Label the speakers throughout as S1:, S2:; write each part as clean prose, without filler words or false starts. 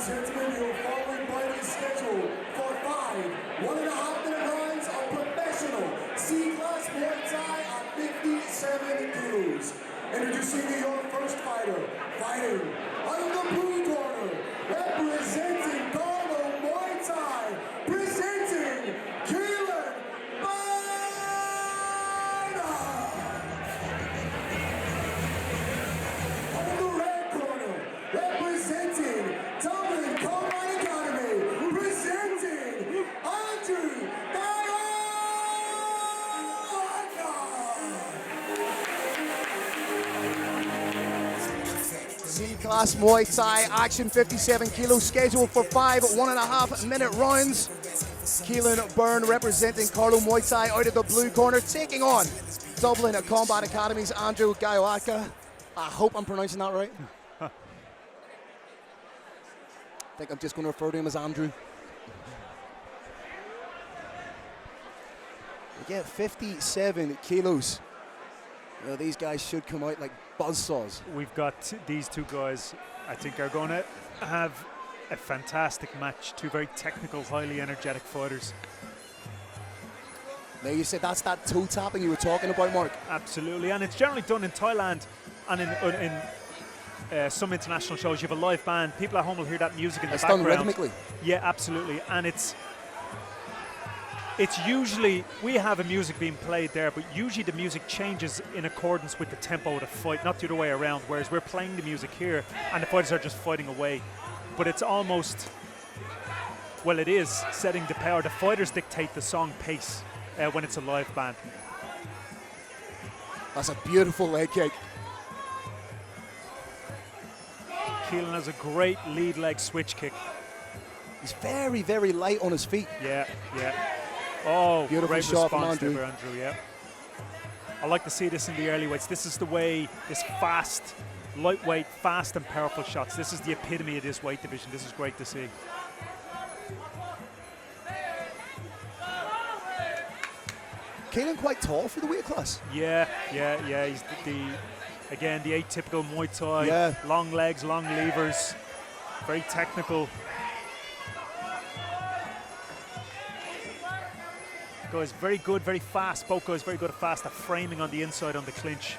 S1: and gentlemen, your following fight is scheduled for 5 1.5-minute rounds of professional C-class Muay Thai at 57 kilos. Introducing your first fighter, fighting out of the blue corner, representing Carlow Muay Thai, presenting Keelan Byrne. Out of the red corner, representing Dublin Combine Academy, presenting Andrew Ghioaca.
S2: C-class Muay Thai action, 57 kilos, scheduled for 5 1.5-minute rounds. Keelan Byrne representing Carlow Muay Thai out of the blue corner, taking on Dublin Combat Academy's Andrew Ghioaca. I hope I'm pronouncing that right. I think I'm just going to refer to him as Andrew. Yeah, 57 kilos. You know, these guys should come out like buzzsaws.
S3: We've got these two guys, I think, are going to have a fantastic match. Two very technical, highly energetic fighters.
S2: Now you said that's that toe tapping you were talking about, Mark.
S3: Absolutely, and it's generally done in Thailand and in some international shows. You have a live band. People at home will hear that music in the background.
S2: It's done rhythmically.
S3: Yeah, absolutely, and it's usually, we have a music being played there, but usually the music changes in accordance with the tempo of the fight, not the other way around, whereas we're playing the music here and the fighters are just fighting away. But it's almost, well, it is setting the power. The fighters dictate the song pace when it's a live band.
S2: That's a beautiful leg kick.
S3: Keelan has a great lead leg switch kick.
S2: He's very, very light on his feet.
S3: Yeah, yeah. Oh,
S2: beautiful
S3: great
S2: shot from
S3: response
S2: Andrew.
S3: there, Andrew, yeah. I like to see this in the early weights. This is the way, this fast, lightweight, fast and powerful shots. This is the epitome of this weight division. This is great to see.
S2: Keelan quite tall for the weight class.
S3: Yeah, yeah, yeah. He's again, the atypical Muay Thai.
S2: Yeah.
S3: Long legs, long levers. Very technical. Guys very good, very fast. Both guys very good at fast, at framing on the inside on the clinch.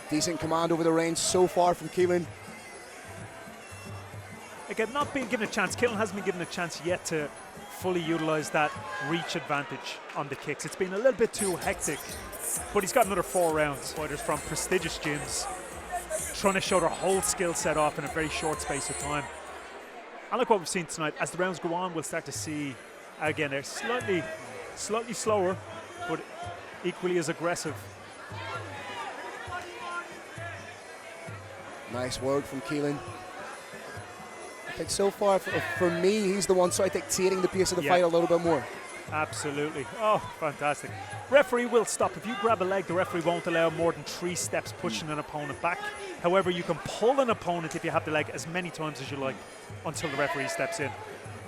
S2: Decent command over the range so far from Keelan.
S3: Again, not being given a chance. Keelan hasn't been given a chance yet to fully utilize that reach advantage on the kicks. It's been a little bit too hectic, but he's got another 4 rounds. Fighters from prestigious gyms trying to show their whole skill set off in a very short space of time. I like what we've seen tonight. As the rounds go on, we'll start to see, again, they're slightly slower, but equally as aggressive.
S2: Nice work from Keelan. I think so far, for me, he's the one sort of dictating the pace of the fight a little bit more.
S3: Absolutely. Oh, fantastic. Referee will stop. If you grab a leg, the referee won't allow more than 3 steps pushing an opponent back. However, you can pull an opponent if you have the leg as many times as you like until the referee steps in.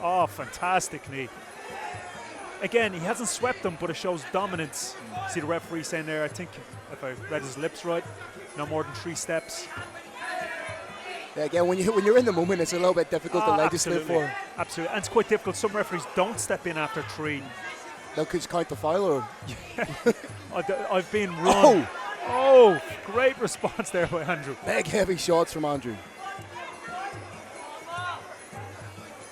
S3: Oh, fantastic knee. Again, he hasn't swept them, but it shows dominance. See the referee saying there, I think, if I read his lips right, no more than 3 steps.
S2: Yeah, again, when you're in the moment, it's a little bit difficult to legislate for.
S3: Absolutely, and it's quite difficult. Some referees don't step in after 3.
S2: They'll just count the foul, or?
S3: I've been run. Oh, great response there by Andrew.
S2: Big, heavy shots from Andrew.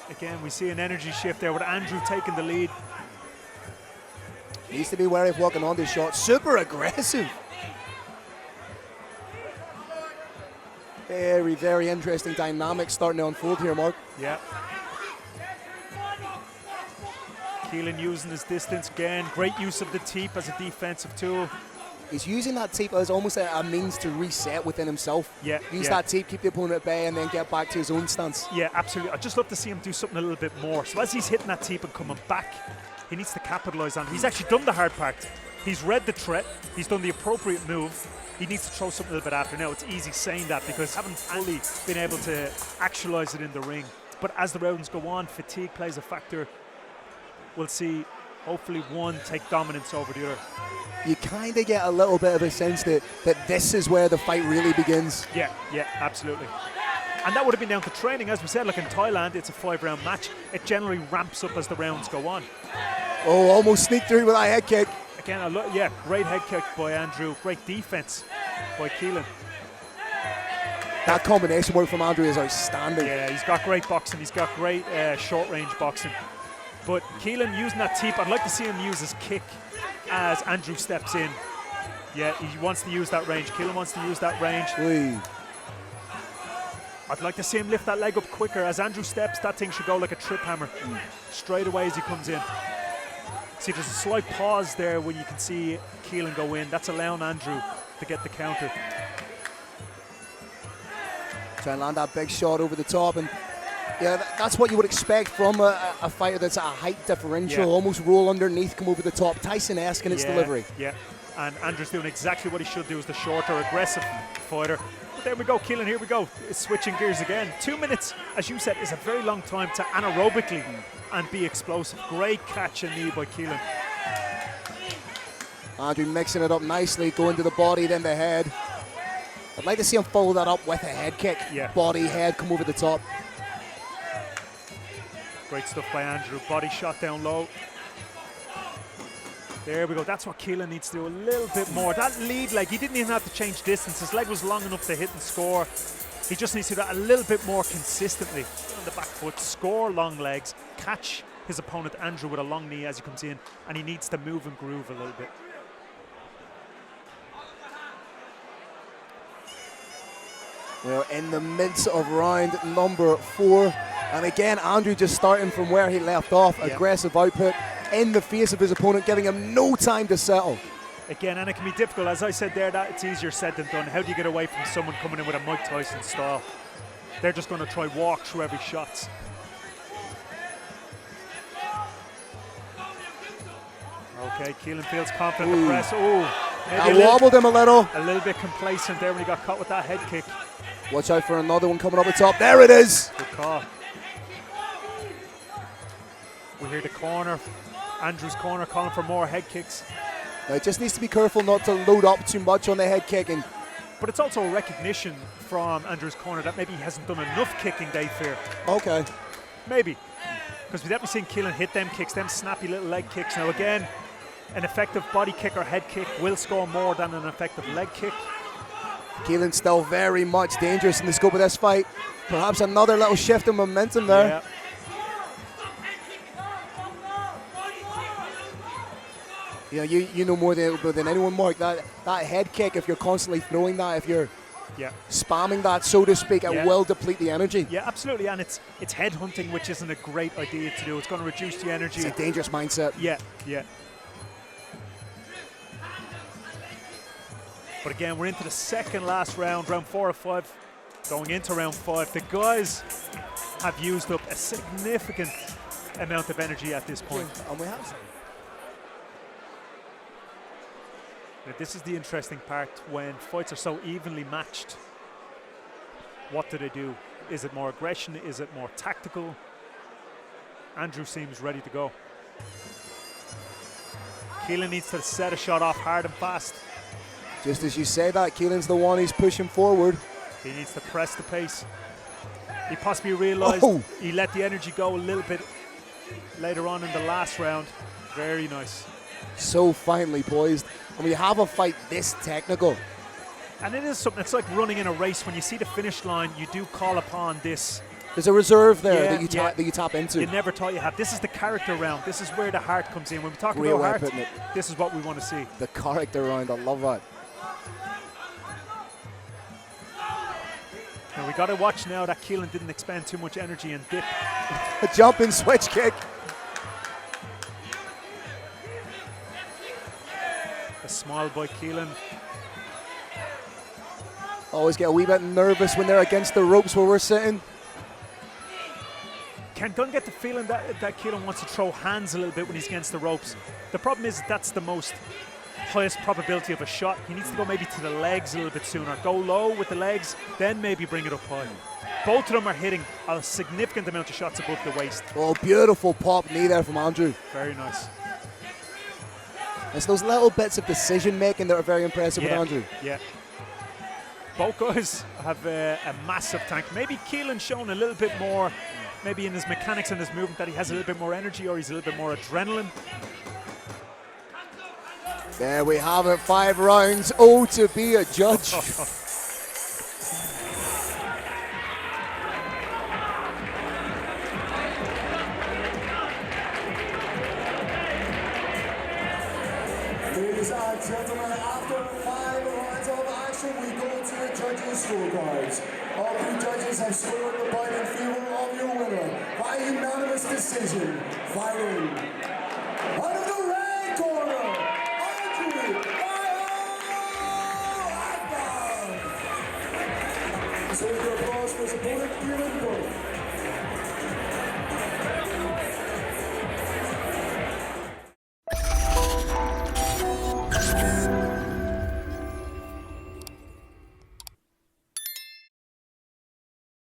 S3: Again, we see an energy shift there with Andrew taking the lead.
S2: Needs to be wary of walking on this shot. Super aggressive. Very, very interesting dynamics starting to unfold here, Mark.
S3: Yeah. Keelan using his distance again. Great use of the teep as a defensive tool.
S2: He's using that teep as almost a means to reset within himself.
S3: Yeah.
S2: Use that teep, keep the opponent at bay, and then get back to his own stance.
S3: Yeah, absolutely. I'd just love to see him do something a little bit more. So as he's hitting that teep and coming back, he needs to capitalize on it. He's actually done the hard part. He's read the threat. He's done the appropriate move. He needs to throw something a little bit after. Now, it's easy saying that because I haven't fully been able to actualize it in the ring. But as the rounds go on, fatigue plays a factor. We'll see hopefully one take dominance over the other.
S2: You kind of get a little bit of a sense that this is where the fight really begins.
S3: Yeah, absolutely. And that would have been down to training. As we said, like in Thailand, it's a 5-round match. It generally ramps up as the rounds go on.
S2: Oh, almost sneaked through with that head kick.
S3: Again, great head kick by Andrew. Great defense by Keelan.
S2: That combination work from Andrew is outstanding.
S3: Yeah, he's got great boxing. He's got great short-range boxing. But Keelan using that teep, I'd like to see him use his kick as Andrew steps in. Yeah, he wants to use that range. Keelan wants to use that range.
S2: Oy.
S3: I'd like to see him lift that leg up quicker. As Andrew steps, that thing should go like a trip hammer. Straight away as he comes in. See, there's a slight pause there when you can see Keelan go in. That's allowing Andrew to get the counter.
S2: Try and land that big shot over the top, and yeah, that's what you would expect from a fighter that's at a height differential. Almost roll underneath, come over the top. Tyson-esque in its delivery.
S3: Yeah, and Andrew's doing exactly what he should do as the shorter, aggressive fighter. But there we go, Keelan, here we go. It's switching gears again. 2 minutes, as you said, is a very long time to anaerobically and be explosive. Great catch and knee by Keelan.
S2: Andrew mixing it up nicely, going to the body, then the head. I'd like to see him follow that up with a head kick.
S3: Yeah.
S2: Body, head, come over the top.
S3: Great stuff by Andrew. Body shot down low. There we go. That's what Keelan needs to do a little bit more. That lead leg, he didn't even have to change distance. His leg was long enough to hit and score. He just needs to do that a little bit more consistently. On the back foot, score long legs, catch his opponent Andrew with a long knee as he comes in, and he needs to move and groove a little bit.
S2: We're in the midst of round number 4. And again, Andrew just starting from where he left off. Aggressive output in the face of his opponent, giving him no time to settle.
S3: Again, and it can be difficult. As I said there, that it's easier said than done. How do you get away from someone coming in with a Mike Tyson style? They're just going to try walk through every shot. Okay, Keelan feels confident in the press.
S2: I wobbled him a little.
S3: A little bit complacent there when he got caught with that head kick.
S2: Watch out for another one coming up the top. There it is.
S3: Good call. We hear the corner, Andrew's corner, calling for more head kicks.
S2: Now, it just needs to be careful not to load up too much on the head kicking.
S3: But it's also a recognition from Andrew's corner that maybe he hasn't done enough kicking, they fear.
S2: Okay.
S3: Maybe. Because we've definitely seen Keelan hit them kicks, them snappy little leg kicks. Now again, an effective body kick or head kick will score more than an effective leg kick.
S2: Keelan's still very much dangerous in the scope of this fight. Perhaps another little shift in momentum there.
S3: Yeah.
S2: You know, you know more than anyone, Mark, that head kick, if you're constantly throwing that, if you're spamming that, so to speak, it will deplete the energy.
S3: Yeah, absolutely, and it's head hunting, which isn't a great idea to do. It's going to reduce the energy.
S2: It's a dangerous mindset.
S3: Yeah. But again, we're into the second last round, round 4 of 5, going into round 5. The guys have used up a significant amount of energy at this point.
S2: And we have.
S3: Now, this is the interesting part when fights are so evenly matched. What do they do? Is it more aggression? Is it more tactical? Andrew seems ready to go. Keelan needs to set a shot off hard and fast.
S2: Just as you say that, Keelan's the one who's pushing forward.
S3: He needs to press the pace. He possibly realised he let the energy go a little bit later on in the last round. Very nice.
S2: So finely poised. And when you have a fight this technical.
S3: And it is something, it's like running in a race. When you see the finish line, you do call upon this.
S2: There's a reserve there that you tap into.
S3: You never thought you had. This is the character round. This is where the heart comes in. When we talk about heart, this is what we want to see.
S2: The character round, I love that.
S3: Now we got to watch now that Keelan didn't expend too much energy and dip.
S2: A jumping switch kick.
S3: A smile by Keelan.
S2: Always get a wee bit nervous when they're against the ropes where we're sitting.
S3: Don't get the feeling that Keelan wants to throw hands a little bit when he's against the ropes. The problem is that's the most highest probability of a shot. He needs to go maybe to the legs a little bit sooner. Go low with the legs, then maybe bring it up high. Both of them are hitting a significant amount of shots above the waist.
S2: Oh, beautiful pop knee there from Andrew.
S3: Very nice.
S2: It's those little bits of decision making that are very impressive with Andrew.
S3: Yeah. Both guys have a massive tank. Maybe Keelan shown a little bit more, maybe in his mechanics and his movement, that he has a little bit more energy or he's a little bit more adrenaline.
S2: There we have it, 5 rounds. Oh, to be a judge.
S1: Ladies and gentlemen, after 5 rounds of action, we go to the judges' scorecards. All 3 judges have scored the bout in favor of your winner by unanimous decision. Fighting out of the red corner, Andrew Ghioaca. So with your applause for supporting Keelan Byrne.